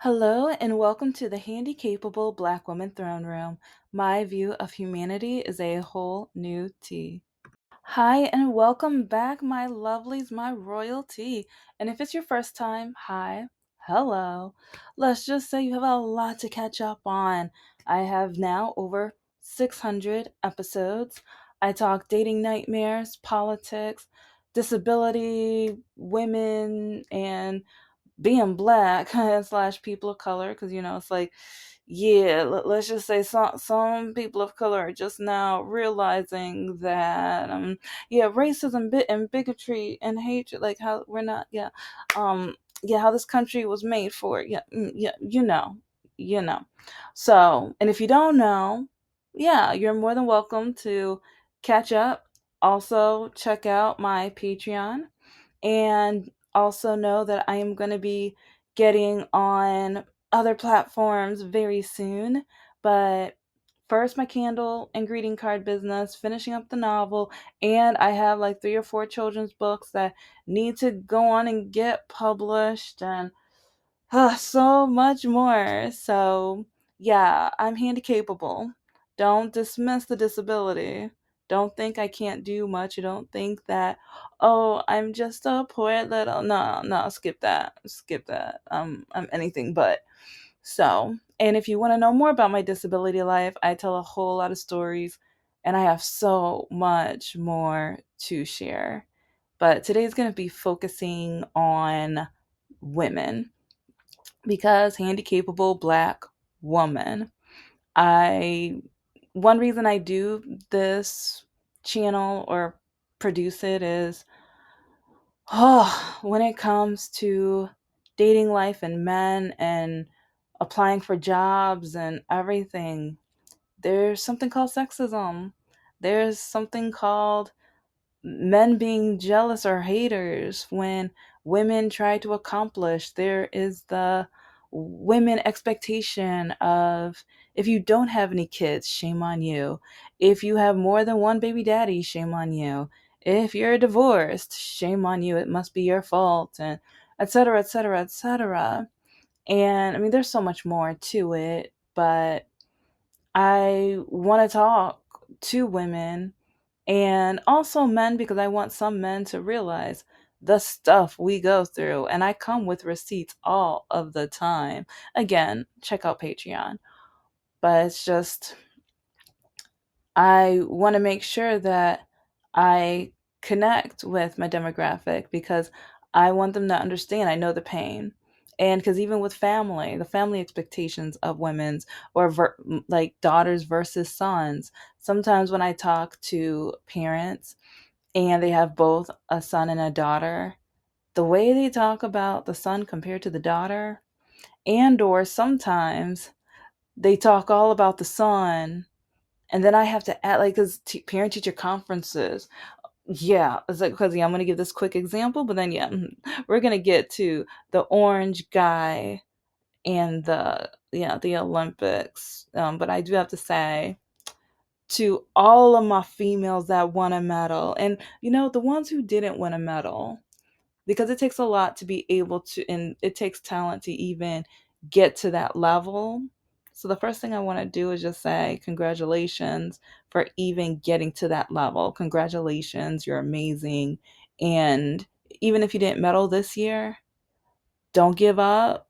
Hello and welcome to the Handicapable Black Woman Throne Room. My view of humanity is a whole new tea. Hi and welcome back, my lovelies, my royalty. And if it's your first time, hi, hello. Let's just say you have a lot to catch up on. I have now over 600 episodes. I talk dating nightmares, politics, disability, women, and being black slash people of color, because it's like, yeah, let's just say some people of color are just now realizing that yeah, racism and bigotry and hatred, like how we're not, yeah, yeah, how this country was made for, yeah, yeah, you know. So, and if you don't know, yeah, you're more than welcome to catch up. Also check out my Patreon, and also know that I am going to be getting on other platforms very soon. But first, my candle and greeting card business, finishing up the novel, and I have like three or four children's books that need to go on and get published, and so much more. So, yeah, I'm handicapable. Don't dismiss the disability. Don't think I can't do much. Don't think that, oh, I'm just a poor little. No, no, skip that. Skip that. I'm anything but. So, and if you want to know more about my disability life, I tell a whole lot of stories and I have so much more to share. But today's going to be focusing on women because handicapable black woman. I One reason I do this channel or produce it is, when it comes to dating life and men and applying for jobs and everything, there's something called sexism. There's something called men being jealous or haters when women try to accomplish. There is the women expectation of, if you don't have any kids, shame on you. If you have more than one baby daddy, shame on you. If you're divorced, shame on you. It must be your fault, and etc., etc., etc. And I mean, there's so much more to it, but I want to talk to women and also men, because I want some men to realize the stuff we go through. And I come with receipts all of the time. Again, check out Patreon. But it's just, I want to make sure that I connect with my demographic because I want them to understand. I know the pain. And because even with family, the family expectations of women's, or like daughters versus sons, sometimes when I talk to parents and they have both a son and a daughter, the way they talk about the son compared to the daughter, and or sometimes they talk all about the son, and then I have to add, like, because parent teacher conferences, yeah, it's like, because, yeah, I'm going to give this quick example, but then, yeah, we're going to get to the orange guy and the Olympics. But I do have to say, to all of my females that won a medal, and the ones who didn't win a medal, because it takes a lot to be able to, and it takes talent to even get to that level. So the first thing I want to do is just say congratulations for even getting to that level. Congratulations, you're amazing. And even if you didn't medal this year, don't give up.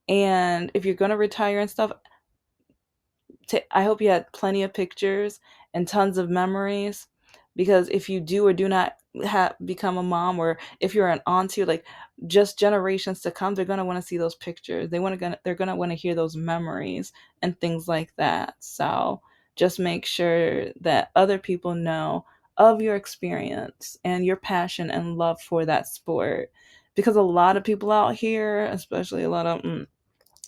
And if you're going to retire and stuff, I hope you had plenty of pictures and tons of memories, because if you do or do not become a mom, or if you're an auntie, like, just generations to come, they're going to want to see those pictures. They're going to want to hear those memories and things like that. So just make sure that other people know of your experience and your passion and love for that sport, because a lot of people out here, especially a lot of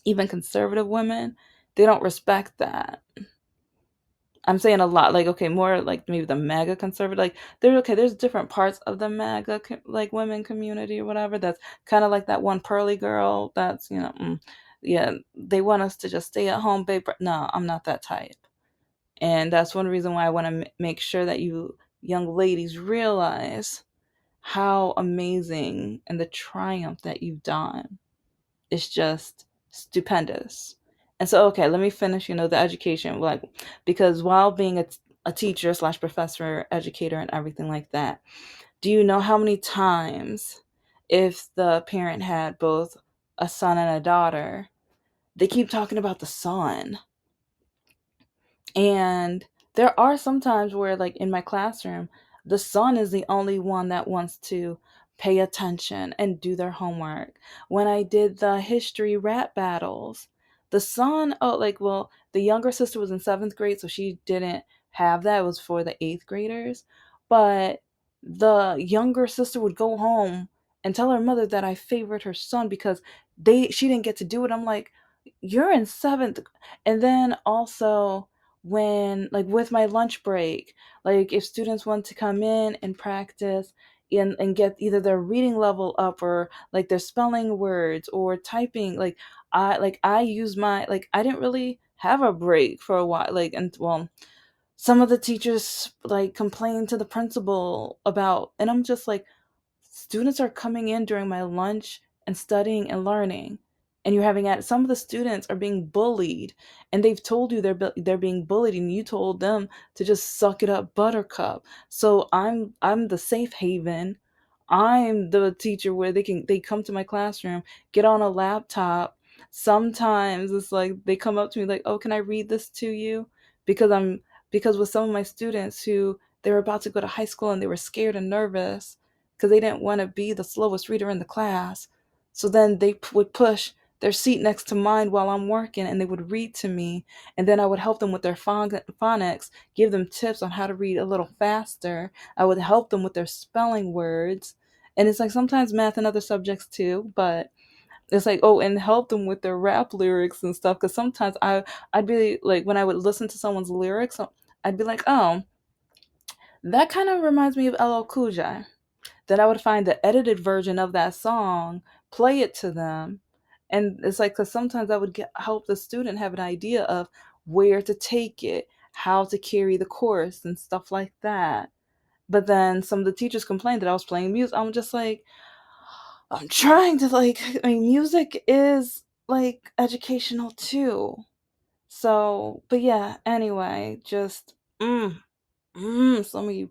even conservative women, they don't respect that. I'm saying a lot, like, okay, more like maybe the MAGA conservative, like, there's different parts of the MAGA like women community or whatever, that's kind of like that one pearly girl that's, yeah, they want us to just stay at home, babe. No, I'm not that type. And that's one reason why I want to make sure that you young ladies realize how amazing and the triumph that you've done. It's just stupendous. And so, okay, let me finish, the education, like, because while being a teacher slash professor, educator, and everything like that, do you know how many times, if the parent had both a son and a daughter, they keep talking about the son? And there are some times where, like in my classroom, the son is the only one that wants to pay attention and do their homework. When I did the history rap battles, the son, oh, like, well, the younger sister was in seventh grade, so she didn't have that. It was for the eighth graders. But the younger sister would go home and tell her mother that I favored her son because she didn't get to do it. I'm like, you're in seventh. And then also, when, like, with my lunch break, like if students want to come in and practice and get either their reading level up, or like their spelling words or typing, I use my, like, I didn't really have a break for a while, like, and well, some of the teachers like complained to the principal about, and I'm just like, students are coming in during my lunch and studying and learning, and you're having at some of the students are being bullied, and they've told you they're being bullied, and you told them to just suck it up, buttercup. So I'm the safe haven. I'm the teacher where they come to my classroom, get on a laptop. Sometimes it's like they come up to me like, "Oh, can I read this to you?" Because because with some of my students who they were about to go to high school and they were scared and nervous because they didn't want to be the slowest reader in the class. So then they would push their seat next to mine while I'm working, and they would read to me. And then I would help them with their phonics, give them tips on how to read a little faster. I would help them with their spelling words. And it's like sometimes math and other subjects too, but it's like, oh, and help them with their rap lyrics and stuff. Because sometimes I'd be like, when I would listen to someone's lyrics, I'd be like, oh, that kind of reminds me of LL Cool J. Then I would find the edited version of that song, play it to them. And it's like, because sometimes I would help the student have an idea of where to take it, how to carry the course, and stuff like that. But then some of the teachers complained that I was playing music. I'm just like, I'm trying to, like, I mean, music is like educational too. So, but yeah, anyway, just, some of you,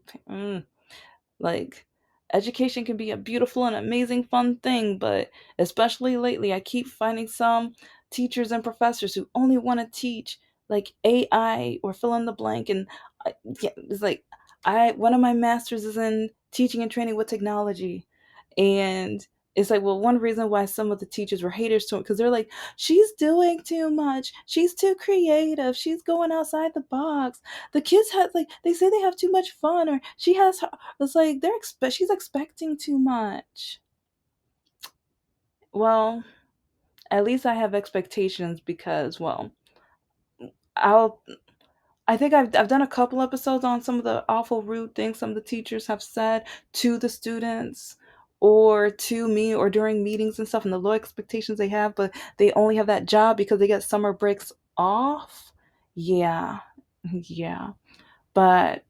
like, education can be a beautiful and amazing, fun thing, but especially lately, I keep finding some teachers and professors who only want to teach like AI or fill in the blank. And yeah, it's like, one of my masters is in teaching and training with technology, and it's like, well, one reason why some of the teachers were haters to it, because they're like, she's doing too much, she's too creative, she's going outside the box. The kids have, like, they say they have too much fun, or she has it's like she's expecting too much. Well, at least I have expectations because, well, I'll I think I've done a couple episodes on some of the awful rude things some of the teachers have said to the students or to me or during meetings and stuff, and the low expectations they have, but they only have that job because they get summer breaks off. Yeah. Yeah. But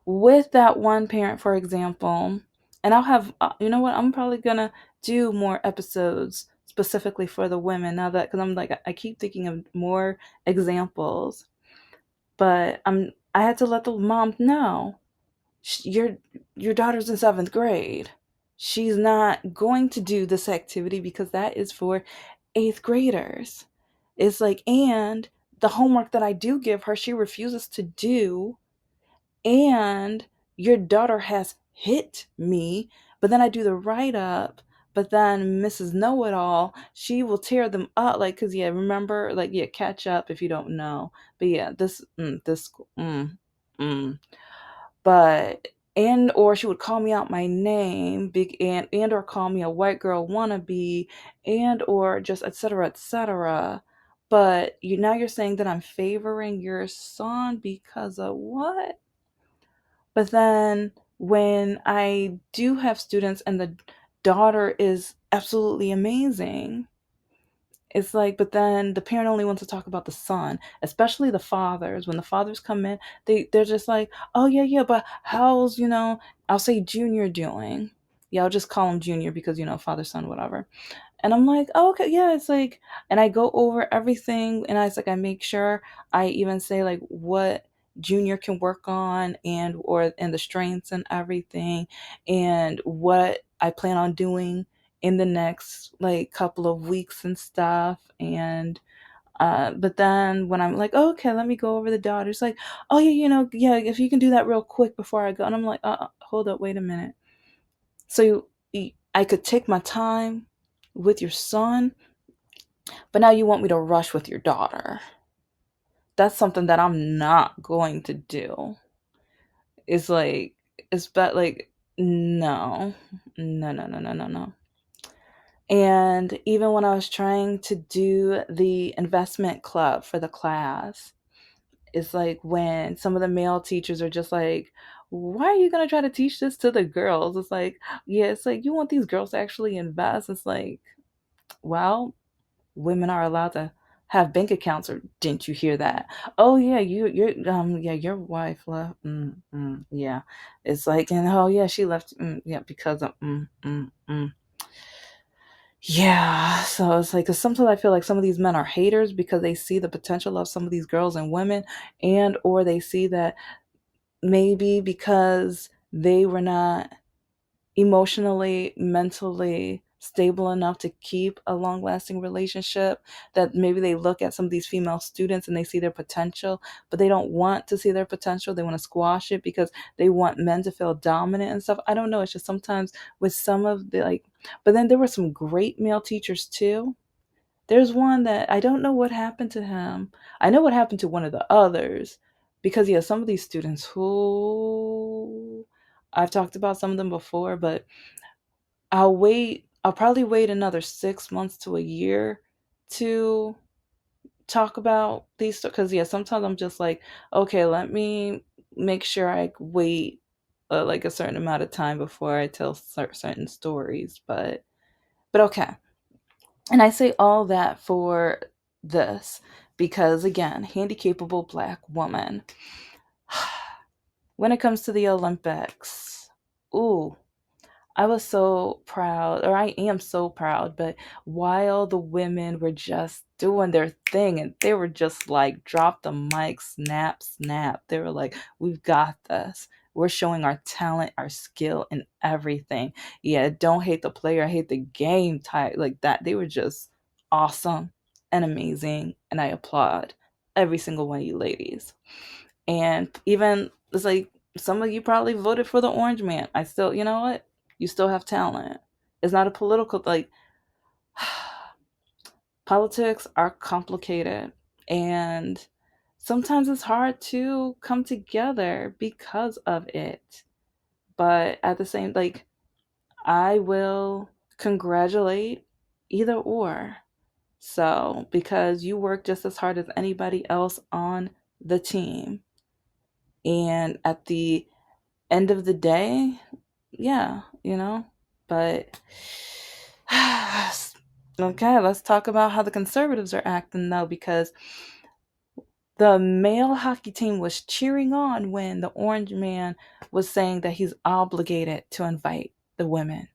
with that one parent, for example, and I'll have, you know what, I'm probably gonna do more episodes specifically for the women now, that because I'm like, I keep thinking of more examples. But I had to let the mom know, your daughter's in seventh grade. She's not going to do this activity because that is for eighth graders. It's like, and the homework that I do give her, she refuses to do, and your daughter has hit me, but then I do the write up, but then Mrs. Know It All, she will tear them up, like, cause yeah, remember, like, yeah, catch up if you don't know, but yeah, mm. But, and or she would call me out my name, big, and or call me a white girl wannabe, and or just etc etc. But you're saying that I'm favoring your son because of what? But then when I do have students and the daughter is absolutely amazing, it's like, but then the parent only wants to talk about the son, especially the fathers. When the fathers come in, they're just like, oh yeah, yeah, but how's, I'll say Junior doing? Yeah, I'll just call him Junior because, father, son, whatever. And I'm like, oh, okay, yeah, it's like, and I go over everything, and I make sure I even say like what junior can work on, and the strengths and everything, and what I plan on doing in the next like couple of weeks and stuff. And but then when I'm like, oh, okay, let me go over the daughters, like, oh yeah, yeah, if you can do that real quick before I go. And I'm like, hold up, wait a minute. So I could take my time with your son, but now you want me to rush with your daughter. That's something that I'm not going to do. It's like, it's but like, no, no, no, no, no, no, no. And even when I was trying to do the investment club for the class, it's like when some of the male teachers are just like, why are you going to try to teach this to the girls? It's like, yeah, it's like, you want these girls to actually invest. It's like, well, women are allowed to have bank accounts, or didn't you hear that? Oh yeah, yeah, your wife left. Yeah, it's like, and oh yeah, she left. Yeah, because of yeah. So it's like, 'cause sometimes I feel like some of these men are haters because they see the potential of some of these girls and women, and or they see that maybe because they were not emotionally, mentally stable enough to keep a long lasting relationship, that maybe they look at some of these female students and they see their potential, but they don't want to see their potential. They want to squash it because they want men to feel dominant and stuff. I don't know. It's just sometimes with some of the like, but then there were some great male teachers too. There's one that I don't know what happened to him. I know what happened to one of the others because, yeah, some of these students who I've talked about some of them before, but I'll probably wait another 6 months to a year to talk about these, because, yeah, sometimes I'm just like, okay, let me make sure I wait like a certain amount of time before I tell certain stories. But okay. And I say all that for this because, again, handicapable black woman. When it comes to the Olympics, ooh, I was so proud, or I am so proud, but while the women were just doing their thing and they were just like, drop the mic, snap, snap. They were like, we've got this. We're showing our talent, our skill, and everything. Yeah, don't hate the player, hate the game type like that. They were just awesome and amazing. And I applaud every single one of you ladies. And even it's like, some of you probably voted for the orange man. I still, you know what? You still have talent. It's not a political like politics are complicated, and sometimes it's hard to come together because of it. But at the same, like, I will congratulate either or. So, because you work just as hard as anybody else on the team. And at the end of the day, yeah, but okay, let's talk about how the conservatives are acting though, because the male hockey team was cheering on when the orange man was saying that he's obligated to invite the women.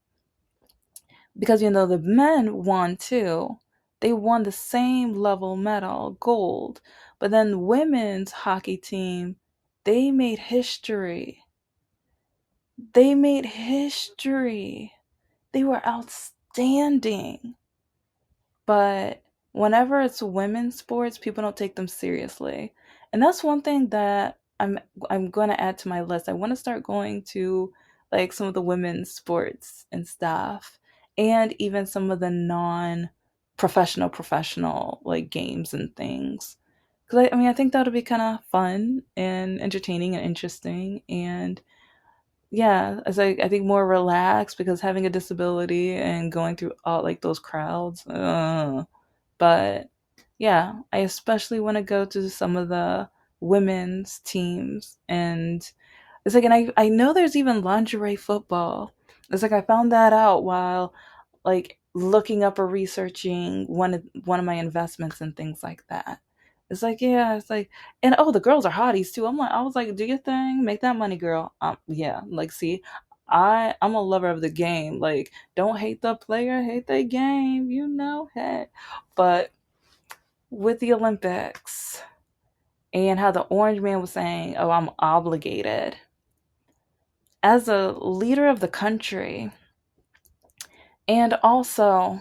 Because the men won too. They won the same level medal, gold. But then women's hockey team, they made history. They made history. They were outstanding. But whenever it's women's sports, people don't take them seriously. And that's one thing that I'm going to add to my list. I want to start going to like some of the women's sports and stuff, and even some of the non professional like games and things. Cuz I mean, I think that would be kind of fun and entertaining and interesting, and yeah, it's like, I think more relaxed, because having a disability and going through all like those crowds. But yeah, I especially want to go to some of the women's teams, and it's like, and I know there's even lingerie football. It's like I found that out while like looking up or researching one of my investments and things like that. It's like, yeah, it's like, and oh, the girls are hotties too. I was like, do your thing, make that money, girl. Yeah, like, see, I'm a lover of the game. Like, don't hate the player, hate the game, hey. But with the Olympics and how the orange man was saying, "Oh, I'm obligated." As a leader of the country, and also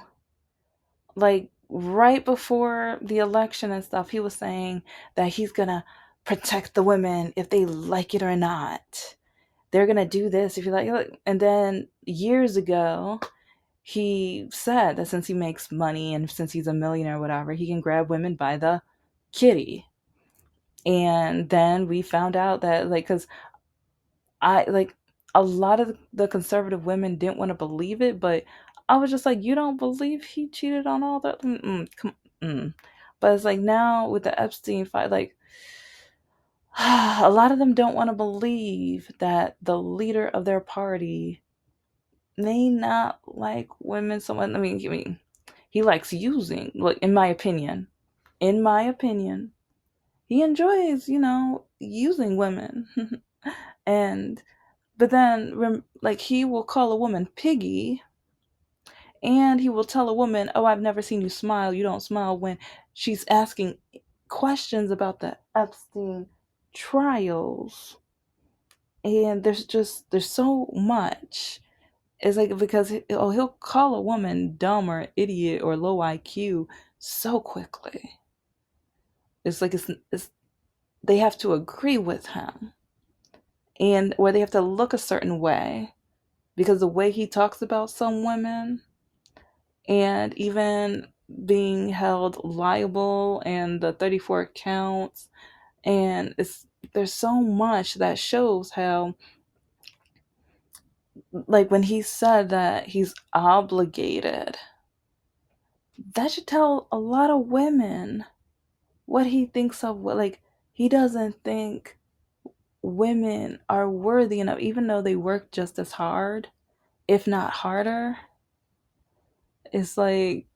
like right before the election and stuff, he was saying that he's gonna protect the women if they like it or not. They're gonna do this if you like. And then years ago, he said that since he makes money and since he's a millionaire or whatever, he can grab women by the kitty. And then we found out that, like, because I like a lot of the conservative women didn't want to believe it, but I was just like, you don't believe he cheated on all that? Come, mm. But it's like now with the Epstein fight, like a lot of them don't want to believe that the leader of their party may not like women. Someone, I mean, he likes using. Like in my opinion, he enjoys, using women, and but then, like, he will call a woman piggy, and he will tell a woman, "Oh, I've never seen you smile. You don't smile," when she's asking questions about the Epstein trials. And there's so much. It's like because he'll call a woman dumb or idiot or low IQ so quickly. It's like it's they have to agree with him, and or they have to look a certain way because the way he talks about some women, and even being held liable and the 34 counts, and it's there's so much that shows how, like, when he said that he's obligated, that should tell a lot of women what he thinks of what, like, he doesn't think women are worthy enough, even though they work just as hard, if not harder. It's like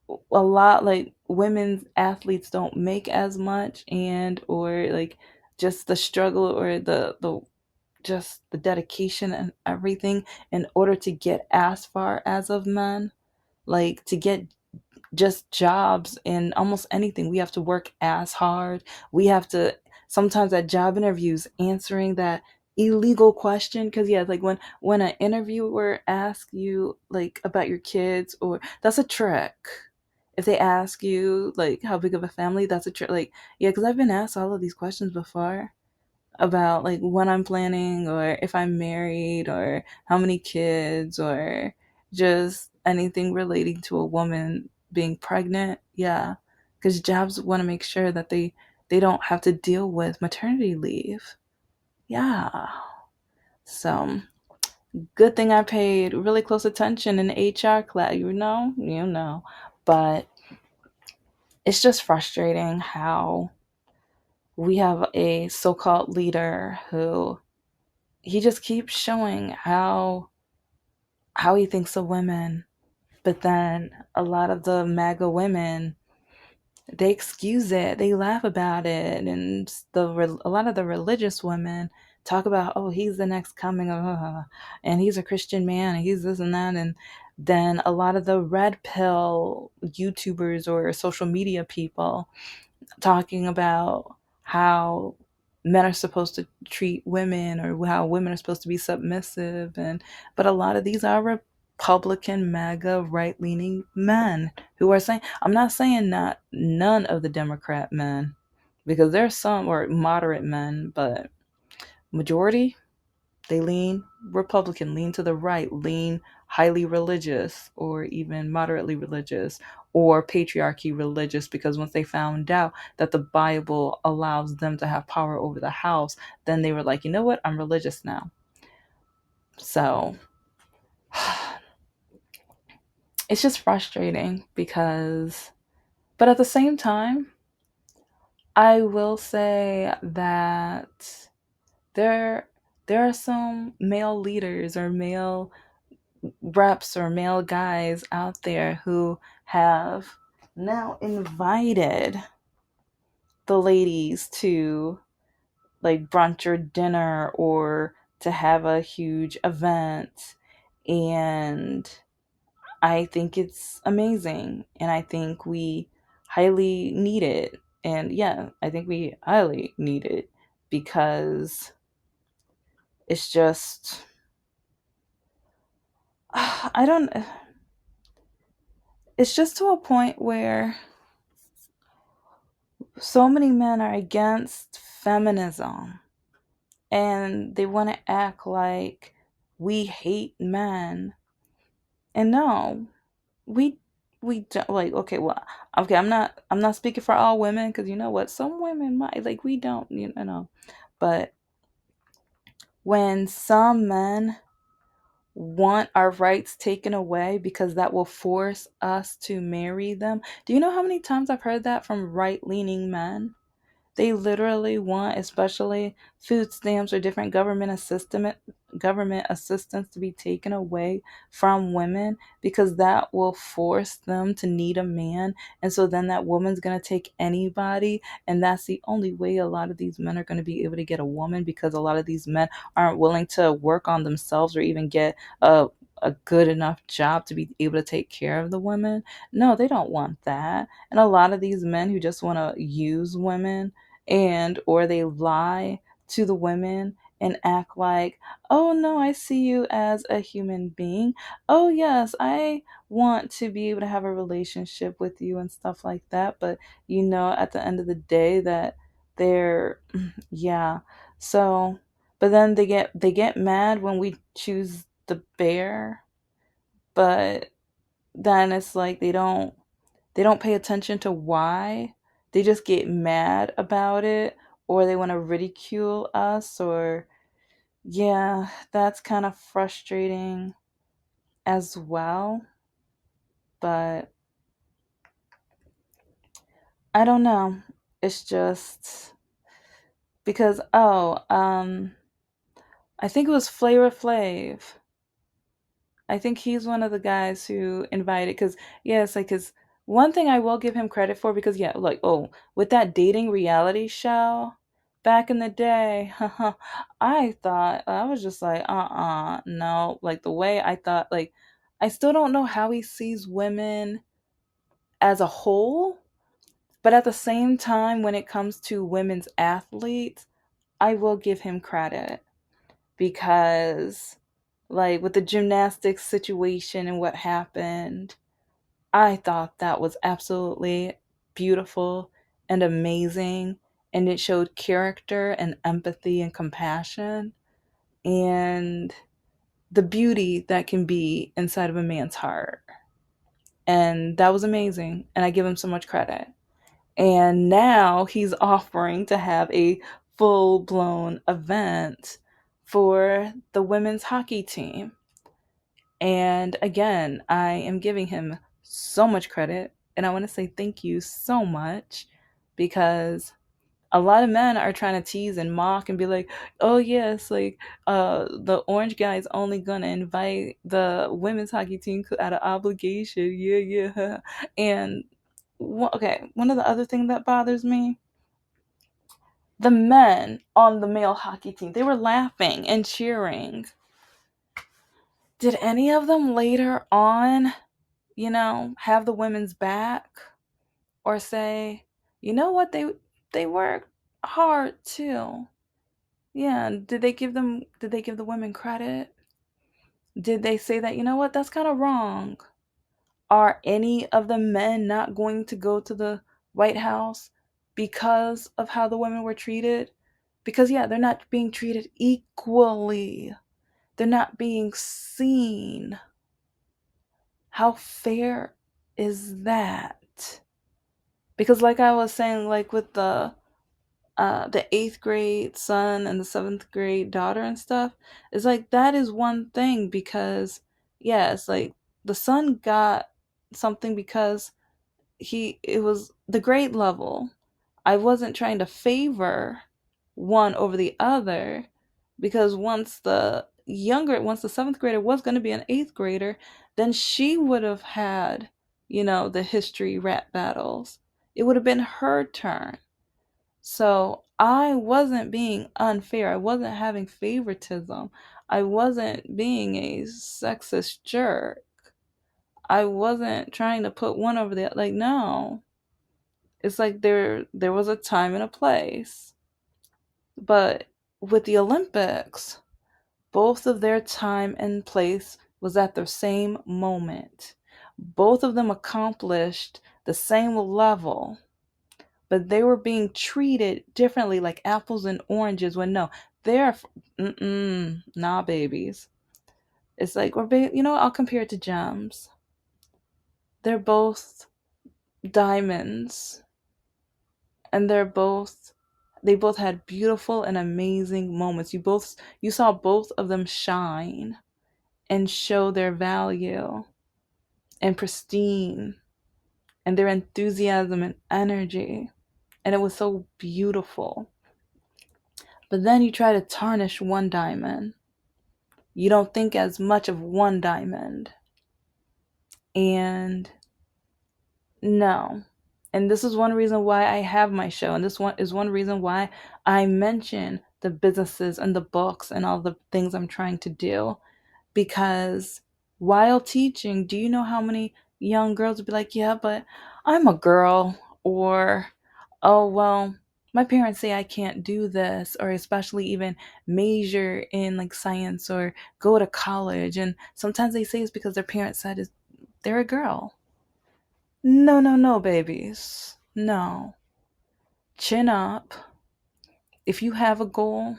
a lot, like, women's athletes don't make as much, and or like just the struggle or the just the dedication and everything in order to get as far as of men, like to get just jobs in almost anything. We have to work as hard. We have to sometimes at job interviews answering that illegal question, because yeah, like when an interviewer asks you like about your kids, or that's a trick. If they ask you like how big of a family, that's a trick. Like, yeah, because I've been asked all of these questions before about like when I'm planning, or if I'm married, or how many kids, or just anything relating to a woman being pregnant. Yeah, because jobs want to make sure that they don't have to deal with maternity leave. Yeah. So good thing I paid really close attention in HR class. But it's just frustrating how we have a so-called leader who he just keeps showing how he thinks of women. But then a lot of the MAGA women, they excuse it, they laugh about it, and a lot of the religious women talk about, oh, he's the next coming of, and he's a Christian man, and he's this and that, and then a lot of the red pill YouTubers or social media people talking about how men are supposed to treat women, or how women are supposed to be submissive, and but a lot of these are Republican MAGA right-leaning men who are saying, I'm not saying not none of the Democrat men, because there's some, or moderate men, but majority, they lean Republican, lean to the right, lean highly religious, or even moderately religious, or patriarchy religious, because once they found out that the Bible allows them to have power over the house, then they were like, you know what? I'm religious now. So it's just frustrating because, but at the same time, I will say that there there are some male leaders or male reps or male guys out there who have now invited the ladies to like brunch or dinner, or to have a huge event. And I think it's amazing. And I think we highly need it. And yeah, I think we highly need it because it's just, I don't, it's just to a point where so many men are against feminism and they want to act like we hate men. And no, we we don't, like, okay, well, okay, I'm not speaking for all women, because you know what, some women might, like, we don't, you know, but when some men want our rights taken away because that will force us to marry them. Do you know how many times I've heard that from right-leaning men? They literally want, especially food stamps or different government assistance to be taken away from women because that will force them to need a man. And so then that woman's going to take anybody. And that's the only way a lot of these men are going to be able to get a woman, because a lot of these men aren't willing to work on themselves or even get a good enough job to be able to take care of the women. No, they don't want that. And a lot of these men who just want to use women, and or they lie to the women and act like, oh no, I see you as a human being, oh yes, I want to be able to have a relationship with you and stuff like that. But at the end of the day, that they're yeah. So but then they get mad when we choose the bear, but then it's like they don't pay attention to why. They just get mad about it, or they want to ridicule us, or yeah, that's kind of frustrating as well. But I don't know. It's just because I think it was Flavor Flav. I think he's one of the guys who invited, because yeah, it's like, because one thing I will give him credit for, because yeah, like, oh, with that dating reality show back in the day, I thought, I was just like, no, like the way I thought, like, I still don't know how he sees women as a whole, but at the same time, when it comes to women's athletes, I will give him credit, because like with the gymnastics situation and what happened, I thought that was absolutely beautiful and amazing, and it showed character and empathy and compassion and the beauty that can be inside of a man's heart. And that was amazing, and I give him so much credit. And now he's offering to have a full blown event for the women's hockey team. And again, I am giving him so much credit. And I want to say thank you so much, because a lot of men are trying to tease and mock and be like, oh, yes, like the orange guy is only going to invite the women's hockey team out of obligation. Yeah, yeah. And okay, one of the other things that bothers me, the men on the male hockey team, they were laughing and cheering. Did any of them later on, have the women's back, or say, you know what, they work hard too? Yeah, did they give the women credit? Did they say that, you know what, that's kind of wrong? Are any of the men not going to go to the White House because of how the women were treated? Because yeah, they're not being treated equally. They're not being seen. How fair is that? Because like I was saying, like with the eighth grade son and the seventh grade daughter and stuff, it's like that is one thing, because yeah, it's like the son got something because it was the grade level. I wasn't trying to favor one over the other, because once the seventh grader was going to be an eighth grader, then she would have had, the history rap battles. It would have been her turn. So I wasn't being unfair. I wasn't having favoritism. I wasn't being a sexist jerk. I wasn't trying to put one over the other. Like, no. It's like there was a time and a place. But with the Olympics, both of their time and place was at the same moment. Both of them accomplished the same level, but they were being treated differently, like apples and oranges. When no, they're nah, babies. It's like I'll compare it to gems. They're both diamonds, and they both had beautiful and amazing moments. You saw both of them shine and show their value and pristine and their enthusiasm and energy. And it was so beautiful. But then you try to tarnish one diamond. You don't think as much of one diamond. And no. And this is one reason why I have my show. And this one is one reason why I mention the businesses and the books and all the things I'm trying to do. Because while teaching, do you know how many young girls would be like, yeah, but I'm a girl, or oh, well, my parents say I can't do this, or especially even major in like science or go to college. And sometimes they say it's because their parents said they're a girl. No, no, no, babies. No. Chin up. If you have a goal,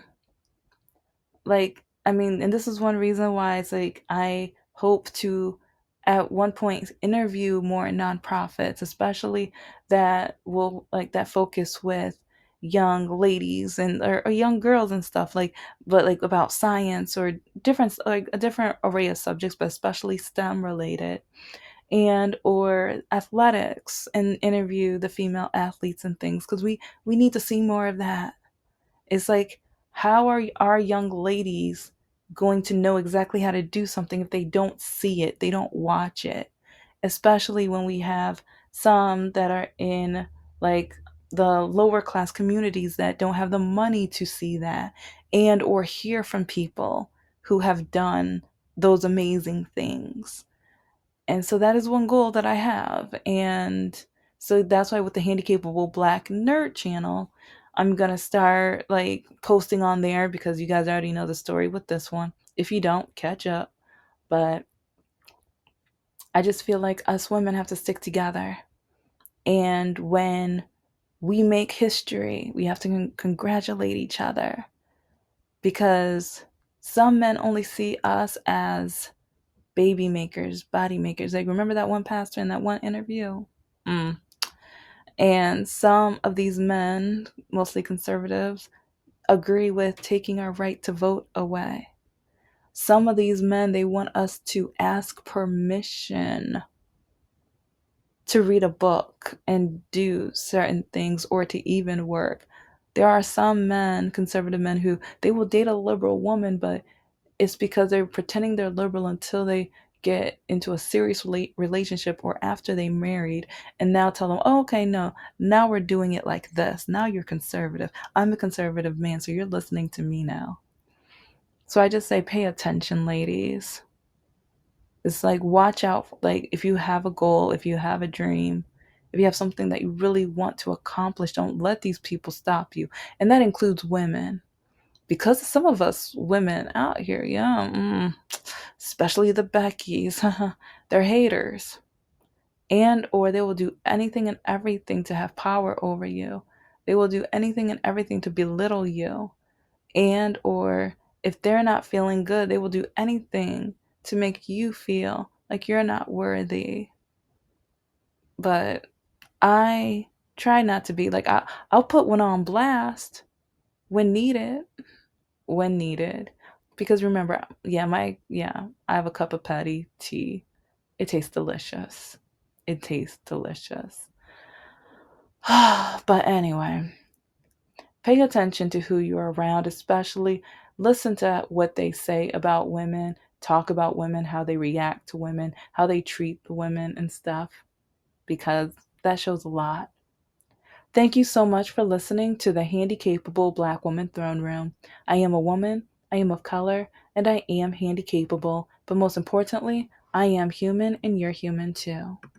like, I mean, and this is one reason why it's like I hope to at one point interview more nonprofits, especially that focus with young ladies or young girls and stuff, like, but like about science or different, like a different array of subjects, but especially STEM related, and or athletics, and interview the female athletes and things, because we need to see more of that. It's like, how are our young ladies going to know exactly how to do something if they don't see it, they don't watch it? Especially when we have some that are in like the lower class communities that don't have the money to see that and or hear from people who have done those amazing things. And so that is one goal that I have. And so that's why with the Handicapable Black Nerd channel, I'm going to start like posting on there, because you guys already know the story with this one. If you don't, catch up. But I just feel like us women have to stick together. And when we make history, we have to congratulate each other, because some men only see us as baby makers, body makers. Like, remember that one pastor in that one interview? Mm. And some of these men, mostly conservatives, agree with taking our right to vote away. Some of these men, they want us to ask permission to read a book and do certain things or to even work. There are some men, conservative men, who they will date a liberal woman, but it's because they're pretending they're liberal until they get into a serious relationship or after they married, and now tell them, oh, okay, no, now we're doing it like this. Now you're conservative. I'm a conservative man, so you're listening to me now. So I just say, pay attention, ladies. It's like, watch out. Like, if you have a goal, if you have a dream, if you have something that you really want to accomplish, don't let these people stop you. And that includes women. Because some of us women out here, yeah, especially the Beckys, they're haters. And or they will do anything and everything to have power over you. They will do anything and everything to belittle you. And or if they're not feeling good, they will do anything to make you feel like you're not worthy. But I try not to be like, I'll put one on blast when needed, when needed. Because remember, I have a cup of patty tea. It tastes delicious. It tastes delicious. But anyway, pay attention to who you're around, especially listen to what they say about women, talk about women, how they react to women, how they treat the women and stuff, because that shows a lot. Thank you so much for listening to the Handicapable Black Woman Throne Room. I am a woman, I am of color, and I am handicapable, but most importantly, I am human and you're human too.